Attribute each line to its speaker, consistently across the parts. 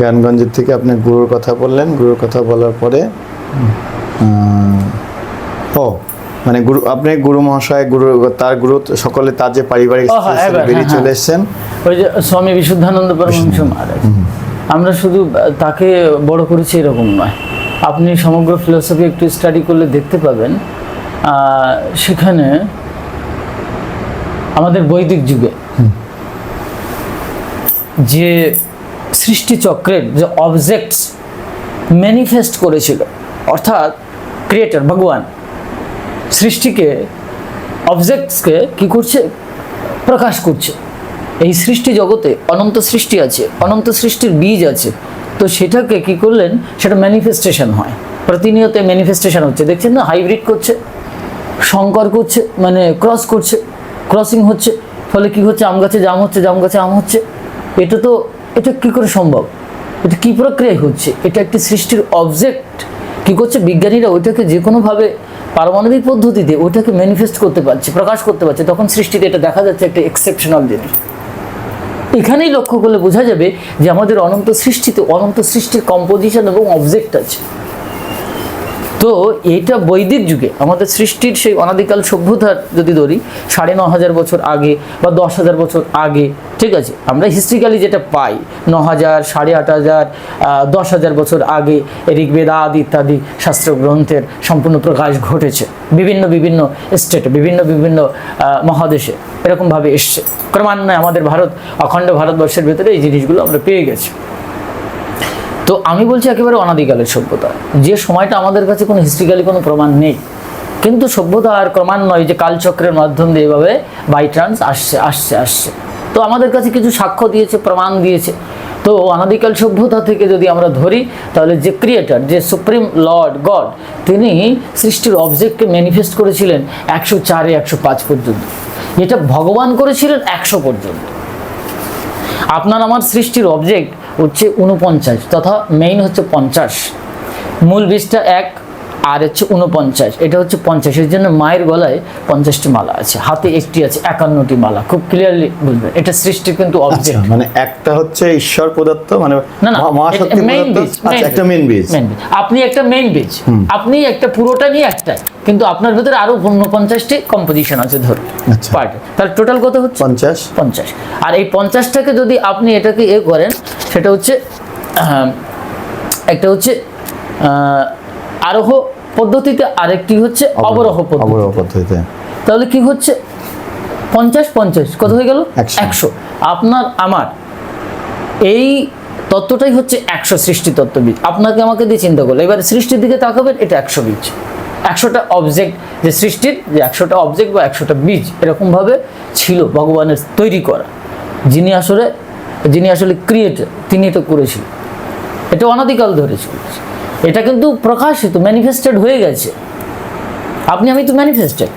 Speaker 1: জ্ঞানগঞ্জের থেকে আপনি গুরুর কথা বললেন, গুরুর কথা বলার পরে মানে গুরু, আপনি গুরু মহাশয়, গুরু তার গুরু সকলে তার যে পারিবারিক বেরিয়ে চলে এসছেন,
Speaker 2: ওই যে স্বামী বিশুদ্ধানন্দ পরমহংস মহারাজ। আমরা শুধু তাকে বড় করেছি এরকম নয়, আপনি সমগ্র ফিলোসফি একটু স্টাডি করলে দেখতে পাবেন সেখানে আমাদের বৈদিক যুগে যে সৃষ্টিচক্রের যে অবজেক্টস ম্যানিফেস্ট করেছিল, অর্থাৎ ক্রিয়েটর ভগবান সৃষ্টিকে, অবজেক্টসকে কি করছে, প্রকাশ করছে। এই সৃষ্টি জগতে অনন্ত সৃষ্টি আছে, অনন্ত সৃষ্টির বীজ আছে, তো সেটাকে কি করলেন, সেটা ম্যানিফেস্টেশন হয়, প্রতিনিয়ত ম্যানিফেস্টেশন হচ্ছে। দেখছেন না, হাইব্রিড করছে, সংকর করছে, মানে ক্রস করছে, ক্রসিং হচ্ছে, ফলে কি হচ্ছে, আম গাছে জাম হচ্ছে, জাম গাছে আম হচ্ছে। এটা কি করে সম্ভব, এটা কি প্রক্রিয়ায় হচ্ছে? এটা একটি সৃষ্টির অবজেক্ট কি করছে, বিজ্ঞানীরা ওইটাকে যে কোনোভাবে পারমাণবিক পদ্ধতিতে ওইটাকে ম্যানিফেস্ট করতে পারছে, প্রকাশ করতে পারছে, তখন সৃষ্টিতে এটা দেখা যাচ্ছে একটা এক্সেপশনাল জিনিস। এখানেই লক্ষ্য করলে বোঝা যাবে যে আমাদের অনন্ত সৃষ্টিতে অনন্ত সৃষ্টির কম্পোজিশন এবং অবজেক্ট আছে। তো এইটা বৈদিক যুগে আমাদের সৃষ্টির সেই অনাদিকাল সভ্যতার যদি ধরি 9,500 বছর আগে বা 10,000 বছর আগে, ঠিক আছে, আমরা হিস্ট্রিক্যালি যেটা পাই 9,000, 8,500, 10,000 বছর আগে ঋগ্বেদ আদি ইত্যাদি শাস্ত্র গ্রন্থের সম্পূর্ণ প্রকাশ ঘটেছে বিভিন্ন বিভিন্ন স্টেটে, বিভিন্ন বিভিন্ন মহাদেশে, এরকমভাবে এসছে। ক্রমান্বয়ে আমাদের অখণ্ড ভারতবর্ষের ভেতরে এই জিনিসগুলো আমরা পেয়ে গেছি। তো আমি বলছি একেবারে অনাদিকালের সভ্যতা, যে সময়টা আমাদের কাছে কোনো হিস্ট্রিক্যালি কোনো প্রমাণ নেই, কিন্তু সভ্যতা আর ক্রমান্বয়ে যে কালচক্রের মাধ্যম দিয়ে এভাবে বাই চান্স আসছে। তো আমাদের কাছে কিছু সাক্ষ্য দিয়েছে, প্রমাণ দিয়েছে। তো অনাদিকাল সভ্যতা থেকে যদি আমরা ধরি, তাহলে যে ক্রিয়েটর, যে সুপ্রিম লর্ড গড, তিনি সৃষ্টির অবজেক্টকে ম্যানিফেস্ট করেছিলেন 104, 105 পর্যন্ত। এটা ভগবান করেছিলেন 100 পর্যন্ত। আপনার আমার সৃষ্টির অবজেক্ট হচ্ছে 49 তথা মেইন হচ্ছে 50, মূল বীজটা 1 আর হচ্ছে 49, এটা হচ্ছে 50। এর জন্য মায়ের গলায় 50টি মালা আছে, হাতে একটি আছে, 51টি মালা। খুব ক্লিয়ারলি বুঝবেন এটা সৃষ্টির কিন্তু অবজেক্ট।
Speaker 1: মানে একটা হচ্ছে ঈশ্বর প্রদত্ত, মানে মহাশক্তি প্রদত্ত, একটা মেইন বীজ।
Speaker 2: আপনি একটা মেইন বীজ, আপনি একটা পুরোটা নিয়ে একটাই, কিন্তু আপনার ভিতরে আরো 49টি কম্পোজিশন আছে ধরুন পার্ট, তাহলে টোটাল কত হচ্ছে 50। আর এই 50টাকে যদি আপনি এটাকে করেন, সেটা হচ্ছে একটা হচ্ছে আরোহ পদ্ধতিতে, আরেকটি হচ্ছে অবরোহ পদ্ধতিতে। তাহলে কি হচ্ছে 50 কত হয়ে গেল 100। আপনার আমার এই তত্ত্বটাই হচ্ছে 100 সৃষ্টি তত্ত্ব বীজ। আপনাকে আমাকে দিয়ে চিন্তা করলে এবার সৃষ্টির দিকে তাকাবেন, এটা 100 বীজ, 100টা অবজেক্ট, যে সৃষ্টির যে 100টা অবজেক্ট বা 100টা বীজ এরকমভাবে ছিল ভগবানের তৈরি করা। যিনি আসলে ক্রিয়েটর, তিনি এটা করেছিলেন। এটা অনাদিকাল ধরে চলেছে, এটা কিন্তু প্রকাশিত, ম্যানিফেস্টেড হয়ে গেছে। আমি তো ম্যানিফেস্টেড,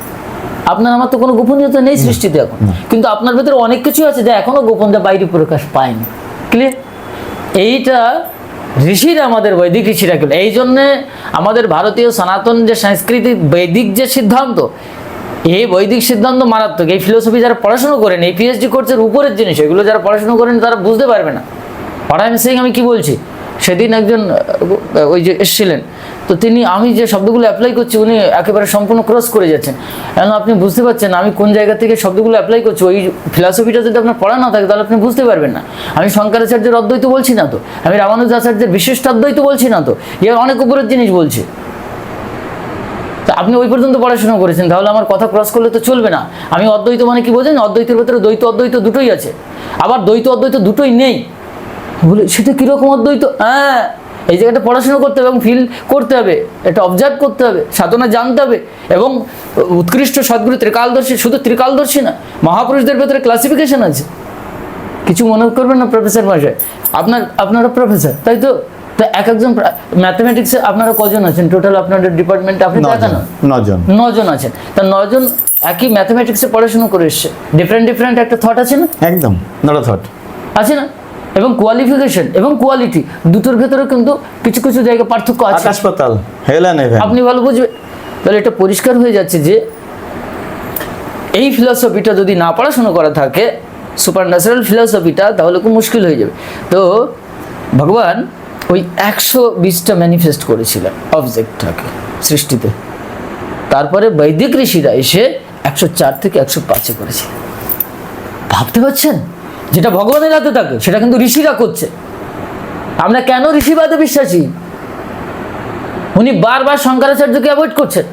Speaker 2: আপনার আমার তো কোনো গোপনীয়তা নেই সৃষ্টিতে এখন, কিন্তু আপনার ভেতরে অনেক কিছু আছে যা এখনো গোপন, যা বাইরে প্রকাশ পায়নি। ক্লিয়ার? এইটা ঋষিরা, আমাদের বৈদিক ঋষিরা গেল। এই জন্যে আমাদের ভারতীয় সনাতন যে সংস্কৃতি, বৈদিক যে সিদ্ধান্ত, এই বৈদিক সিদ্ধান্ত মারাত্মক। এই ফিলোসফি যারা পড়াশুনো করেন, এই পিএইচডি কোর্সের উপরের জিনিস, এগুলো যারা পড়াশুনো করেন তারা বুঝতে পারবে না। আমি কি বলছি, সেদিন একজন ওই যে এসেছিলেন, তো আমি যে শব্দগুলো অ্যাপ্লাই করছি উনি একেবারে সম্পূর্ণ ক্রস করে যাচ্ছেন। এখন আপনি বুঝতে পারছেন আমি কোন জায়গা থেকে শব্দগুলো অ্যাপ্লাই করছি। ওই ফিলসফিটা যদি আপনার পড়া না থাকে তাহলে আপনি বুঝতে পারবেন না। আমি শঙ্করাচার্যের অদ্বৈত বলছি না তো, আমি রামানুজাচার্যের বিশিষ্টাদ্বৈত বলছি না তো, এর অনেক উপরের জিনিস বলছি। তা আপনি ওই পর্যন্ত পড়াশোনা করেছেন, তাহলে আমার কথা ক্রস করলে তো চলবে না। আমি অদ্বৈত মানে কি বোঝেন, অদ্বৈতের ভেতরে দ্বৈত অদ্বৈত দুটোই আছে, আবার দ্বৈত অদ্বৈত দুটোই নেই। বলে সেটা কীরকম অদ্বৈত? এই জায়গাটা পড়াশোনা করতে হবে এবং ফিল করতে হবে, এটা অবজার্ভ করতে হবে, সাধনা জানতে হবে। এবং উৎকৃষ্ট সদ্গুরু ত্রিকালদর্শী, শুধু ত্রিকালদর্শী না, মহাপুরুষদের ভেতরে ক্লাসিফিকেশন আছে। কিছু মনে করবেন না প্রফেসর মশাই, আপনারা প্রফেসর, তাই তো? তা একজন ম্যাথমেটিক্সে আপনারা কজন আছেন টোটাল আপনাদের ডিপার্টমেন্টে? আপনি দেখানো 9 জন আছেন। তা 9 জন একই ম্যাথমেটিক্সে পড়াশোনা করে এসছে, ডিফারেন্ট একটা থট আছে না?
Speaker 1: একদম নটা থট আছে
Speaker 2: না? এবং কোয়ালিফিকেশন এবং কোয়ালিটি দুটোর ভেতরে কিন্তু কিছু কিছু জায়গায় পার্থক্য আছে,
Speaker 1: আকাশ পাতাল, হেভেন এন্ড আর্থ।
Speaker 2: আপনি ভালো বুঝবেন। তাহলে এটা পরিষ্কার হয়ে যাচ্ছে যে এই ফিলসফিটা যদি না পড়াশোনা করা থাকে সুপার ন্যাচারাল ফিলসফিটা, তাহলে খুব মুশকিল হয়ে যাবে। তো ভগবান ওই 120টা ম্যানিফেস্ট করেছিলেন অবজেক্টটাকে সৃষ্টিতে, তারপরে বৈদিক ঋষিরা এসে 104 থেকে 105 করেছে। ভাবতে পারছেন, যেটা ভগবানের হাতে থাকে সেটা কিন্তু ঋষিরা করছে। আমরা কেন ঋষিবাদে বিশ্বাসী? উনি বারবার শঙ্করাচার্যকে অ্যাভয়েড করছেন,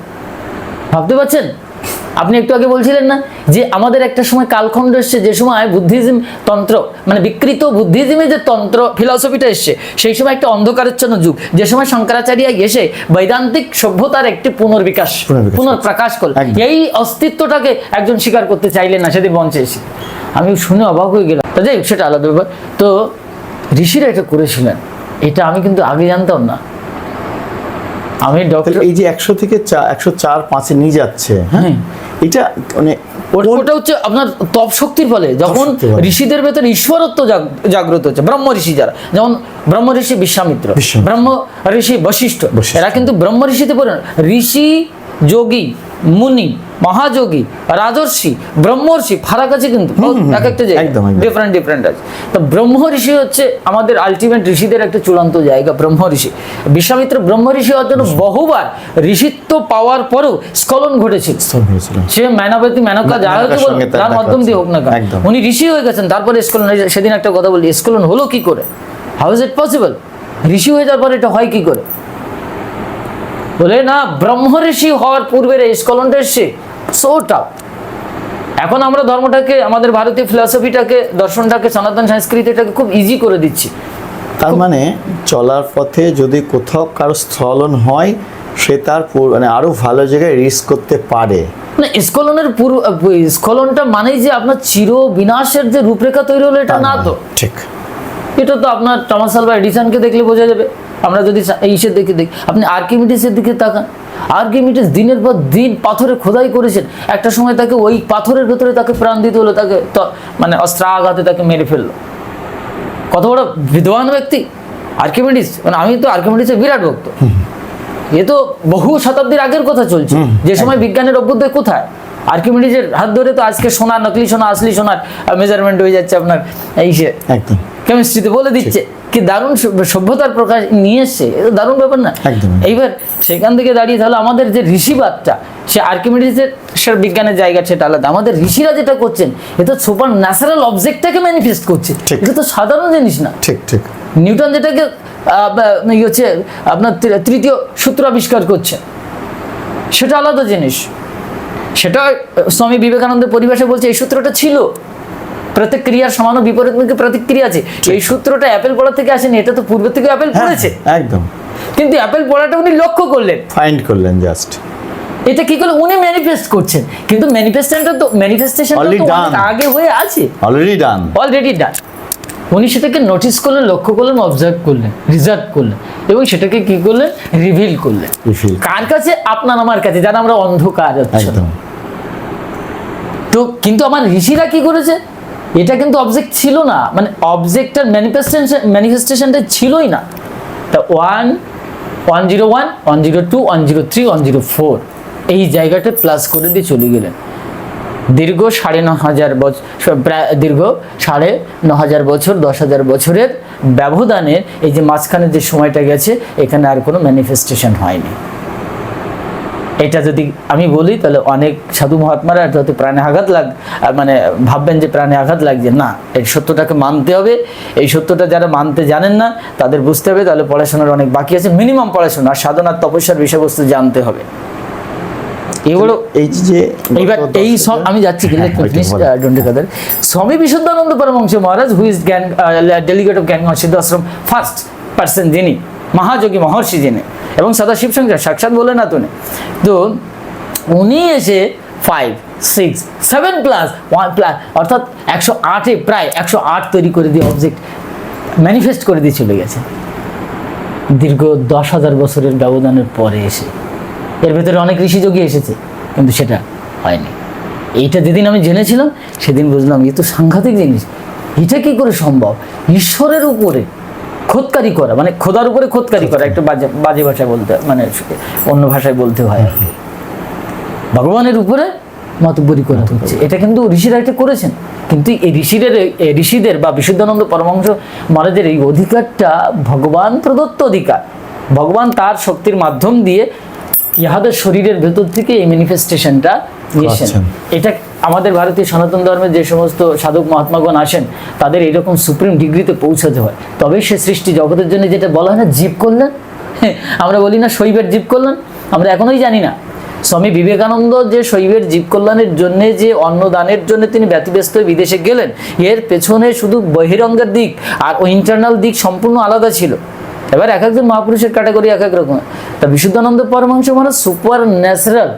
Speaker 2: ভাবতে পারছেন? আপনি একটু আগে বলছিলেন না যে আমাদের একটা সময় কালখণ্ড এসছে, যে সময় বুদ্ধিজম তন্ত্র মানে বিকৃত বুদ্ধিজমের যে তন্ত্র ফিলসফিটা এসছে, সেই সময় একটা অন্ধকারাচ্ছন্ন যুগ, যে সময় শঙ্করাচার্য এসে বৈদান্তিক সভ্যতার একটি পুনর্প্রকাশ করল। এই অস্তিত্বটাকে একজন স্বীকার করতে চাইলেন না সেদিন মঞ্চে এসে। আমি শুনে অবাক হয়ে গেলাম। তো যাই হোক, সেটা আলাদা ব্যাপার। তো ঋষিরা এটা করেছিলেন, এটা আমি কিন্তু আগে জানতাম না। আমি ডক্টর
Speaker 1: এই যে 100 থেকে 104-5 নিয়ে যাচ্ছে, হ্যাঁ, এটা মানে
Speaker 2: ওটা হচ্ছে আপনার তপ শক্তির ফলে, যখন ঋষিদের ভেতরে ঈশ্বরত্ব জাগ্রত হচ্ছে। ব্রহ্ম ঋষি যারা, যেমন ব্রহ্ম ঋষি বিশ্বামিত্র, ব্রহ্ম ঋষি বশিষ্ঠ, এরা কিন্তু ব্রহ্ম ঋষিতে পড়ে না। ঋষি, যোগী, মুনি, মহাযোগী, রাজর্ষি, ব্রহ্মর্ষি ফারাক আছে কিন্তু এক একটা জায়গায় ডিফারেন্ট আছে। তো ব্রহ্ম ঋষি হচ্ছে আমাদের আলটিমেট ঋষিদের একটা চূড়ান্ত জায়গা। ব্রহ্ম ঋষি বিশ্বামিত্র ব্রহ্ম ঋষি হওয়ার জন্য বহুবার ঋষিত্ব পাওয়ার পরও স্খলন ঘটেছিল। সে মেনাবতী মেনকা যার মাধ্যম দিয়ে হোক না কেন, উনি ঋষি হয়ে গেছেন, তারপরে স্খলন। সেদিন একটা কথা বলি, স্খলন হলো কি করে? How is it possible? ঋষি হয়ে যাওয়ার পর এটা হয় কি করে? বলে না, ব্রহ্ম ঋষি হওয়ার পূর্বের এই স্খলনটা এসছে। So tough. এখন আমরা ধর্মটাকে, আমাদের ভারতীয় ফিলসফিটাকে, দর্শনটাকে, সনাতন সংস্কৃতিটাকে খুব ইজি করে দিচ্ছি।
Speaker 1: তার মানে চলার পথে যদি কোথাও কারো স্খলন হয়, সে তার মানে আরো ভালো জায়গায় রিস্ক করতে পারে
Speaker 2: না। স্খলনটা মানেই যে আপনার চির বিনাশের যে রূপরেখা তৈরি হলো, এটা না তো।
Speaker 1: ঠিক,
Speaker 2: এটা তো আপনার টমাস আলভা এডিসনকে দেখলে বোঝা যাবে। আমরা যদি এইসের দেখি, আপনি আর্কিমিডিসের দিকে তাকান। আর্কিমিডিস দিনের পর দিন পাথরে খোদাই করেছেন, একটা সময় তাকে ওই পাথরের ভেতরে তাকে প্রাণ দিতে হলো, তাকে মানে অস্ত্রাঘাতে তাকে মেরে ফেললো। কত বড় বিদ্বান ব্যক্তি আর্কিমিডিস! মানে আমি তো আর্কিমিডিসের বিরাট ভক্ত। এ তো বহু শতাব্দীর আগের কথা চলছে, যে সময় বিজ্ঞানের অভ্যুদয় কোথায়। আর্কিমিডিসের হাত ধরে তো আজকে সোনা, নকলি সোনা, আসলি সোনার মেজারমেন্ট হয়ে যাচ্ছে আপনার এইসে কেমিস্ট্রিতে বলে দিচ্ছে। কি দারুণ সভ্যতার প্রকাশ নিয়ে এসছে, এটা দারুণ ব্যাপার না? এইবার সেখান থেকে দাঁড়িয়ে তাহলে আমাদের যে ঋষিবাদটা, সে আর্কিমিডিসের বিজ্ঞানের জায়গা সেটা আলাদা। আমাদের ঋষিরা যেটা করছেন, এটা সুপার ন্যাচারাল অবজেক্টটাকে ম্যানিফেস্ট করছে। এটা তো সাধারণ জিনিস না।
Speaker 1: ঠিক ঠিক।
Speaker 2: নিউটন যেটাকে হচ্ছে আপনার তৃতীয় সূত্র আবিষ্কার করছে, সেটা আলাদা জিনিস। সেটা স্বামী বিবেকানন্দের পরিভাষা বলছে এই সূত্রটা ছিল, প্রত্যেক ক্রিয়ার সমান ও বিপরীতমুখী প্রতিক্রিয়া আছে। এই সূত্রটা অ্যাপেল পড়া থেকে আসেনি, এটা তো পূর্ব থেকে অ্যাপেল পড়েছে
Speaker 1: একদম।
Speaker 2: কিন্তু অ্যাপেল পড়াটা উনি লক্ষ্য করলেন,
Speaker 1: ফাইন্ড করলেন জাস্ট।
Speaker 2: এটা কি করলেন? উনি ম্যানিফেস্ট করছেন, কিন্তু ম্যানিফেস্টেশনটা তো আগে হয়ে আছে, অলরেডি ডান। উনি সেটাকে নোটিস করলেন, লক্ষ্য করলেন, অবজার্ভ করলেন, রিজার্ভ করলেন, এবং সেটাকে কি করলেন? রিভিল করলেন। কার কাছে? আপনার আমার কাছে, যারা আমরা অন্ধকার। তো কিন্তু আমার ঋষিরা কি করেছে? এটা কিন্তু অবজেক্ট ছিল না, মানে অবজেক্টের ম্যানিফেস্টেশনটা ছিলই না। তা 101, 102, 103, 104 এই জায়গাটা প্লাস করে দিয়ে চলে গেলেন। দীর্ঘ 9,500 বছর, দীর্ঘ 9,500 বছর, 10,000 বছরের ব্যবধানের এই যে মাঝখানে যে সময়টা গেছে, এখানে আর কোনো ম্যানিফেস্টেশন হয়নি। এটা যদি আমি বলি তাহলে অনেক সাধু মহাত্মারা যাতে প্রাণে আঘাত মানে ভাববেন যে প্রাণে আঘাত লাগছে না। এই সত্যটাকে মানতে হবে। এই সত্যটা যারা মানতে জানেন না তাদের বুঝতে হবে তাহলে পড়াশোনার অনেক বাকি আছে। মিনিমাম পড়াশোনা, সাধনার তপস্যার বিষয়বস্তু জানতে হবে। এগুলো এইবার এই সব আমি যাচ্ছি স্বামী বিশুদ্ধানন্দ পরমহংস মহারাজ, হু ইজ জ্ঞান ডেলিগেট অফ জ্ঞান সিদ্ধ আশ্রম, ফার্স্ট পার্সন যিনি, মহাযোগী মহর্ষি যিনি, এবং সদাশিব সংসার সাক্ষাৎ বলে না তুমি। তো উনি এসে 5, 6, 7 প্লাস 1 প্লাস অর্থাৎ 108-এ প্রায় 108 তৈরি করে দিয়ে অবজেক্ট ম্যানিফেস্ট করে দিয়ে চলে গেছে দীর্ঘ 10,000 বছরের ব্যবধানের পরে এসে। এর ভেতরে অনেক ঋষিযোগী এসেছে, কিন্তু সেটা হয়নি। এইটা যেদিন আমি জেনেছিলাম সেদিন বুঝলাম এ তো সাংঘাতিক জিনিস। এটা কি করে সম্ভব? ঈশ্বরের উপরে খোদকারি করা, মানে খোদার উপরে খোদকারি করা, একটা বাজে ভাষায় বলতে, মানে অন্য ভাষায় বলতে হয়, ভগবানের উপরে মতবরি করা হচ্ছে। এটা কিন্তু ঋষিরা এটা করেছেন। কিন্তু এই ঋষিদের বা বিশুদ্ধানন্দ পরমহংস মহারাজের এই অধিকারটা ভগবান প্রদত্ত অধিকার। ভগবান তার শক্তির মাধ্যম দিয়ে ইহাদের শরীরের ভেতর থেকে এই ম্যানিফেস্টেশনটা নিয়েছেন।
Speaker 1: আচ্ছা।
Speaker 2: এটা আমাদের ভারতীয় সনাতন ধর্মের যে সমস্ত সাধক মহাত্মাগণ আসেন তাদের এইরকম সুপ্রিম ডিগ্রিতে পৌঁছাতে হয়, তবেই সে সৃষ্টি জগতের জন্য যেটা বলা হয় না জীব কল্যাণ, আমরা বলি না শৈবের জীব কল্যাণ, আমরা এখনোই জানি না। স্বামী বিবেকানন্দ যে শৈবের জীব কল্যাণের জন্য যে অন্নদানের জন্য তিনি ব্যতিব্যস্ত হয়ে বিদেশে গেলেন, এর পেছনে শুধু বহিরঙ্গের দিক আর ও ইন্টারনাল দিক সম্পূর্ণ আলাদা ছিল। এবার এক একজন মহাপুরুষের ক্যাটাগরি এক এক রকম। তা বিশুদ্ধানন্দ পরমহংস মহারাজ সুপার ন্যাচারাল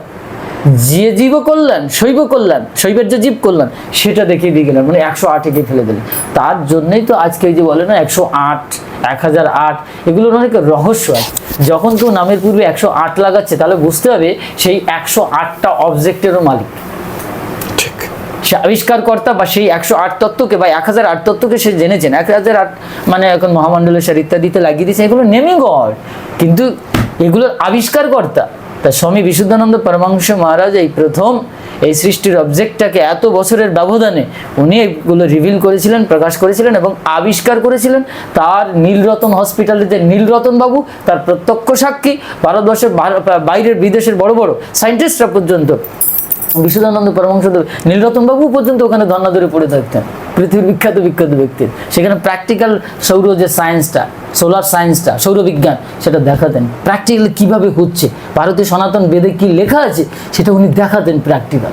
Speaker 2: যে জীব কল্যাণ, শৈব কল্যাণ, শৈবের যে জীব কল্যাণ সেটা দেখিয়ে দিয়ে গেলেন, মানে 108 একে ফেলে দিলেন। তার জন্যই তো আজকে এই যে বলে না 108, 1008, এগুলোর অনেক রহস্য আছে। যখন কেউ নামের পূর্বে 108 লাগাচ্ছে তাহলে বুঝতে হবে সেই 108টা অবজেক্টেরও মালিক,
Speaker 1: ঠিক।
Speaker 2: সে আবিষ্কারকর্তা বা সেই 108 তত্ত্বকে বা 1008 তত্ত্বকে সে জেনেছেন। 1008 মানে এখন মহামণ্ডলেশ্বর ইত্যাদিতে লাগিয়ে দিয়েছে, এগুলো নেমে গড, কিন্তু এগুলোর আবিষ্কারকর্তা তা স্বামী বিশুদ্ধানন্দ পরমহংস মহারাজ এই প্রথম এই সৃষ্টির অবজেক্টটাকে এত বছরের ব্যবধানে উনি এগুলো রিভিল করেছিলেন, প্রকাশ করেছিলেন এবং আবিষ্কার করেছিলেন। তার নীলরতন হসপিটালে যে নীলরতন বাবু তার প্রত্যক্ষ সাক্ষী, ভারতবর্ষের বাইরের বিদেশের বড় বড় সায়েন্টিস্টরা পর্যন্ত বিশুদ্ধানন্দ পরমহংসদেব, নীলরতন বাবু পর্যন্ত ওখানে ধর্ণা ধরে পড়ে থাকতেন, পৃথিবীর বিখ্যাত বিখ্যাত ব্যক্তির। সেখানে প্র্যাকটিক্যাল সৌর যে সায়েন্সটা, সোলার সায়েন্সটা, সৌরবিজ্ঞান সেটা দেখাতেন প্র্যাকটিক্যালি কীভাবে হচ্ছে, ভারতীয় সনাতন বেদে কী লেখা আছে সেটা উনি দেখাতেন প্র্যাকটিক্যাল।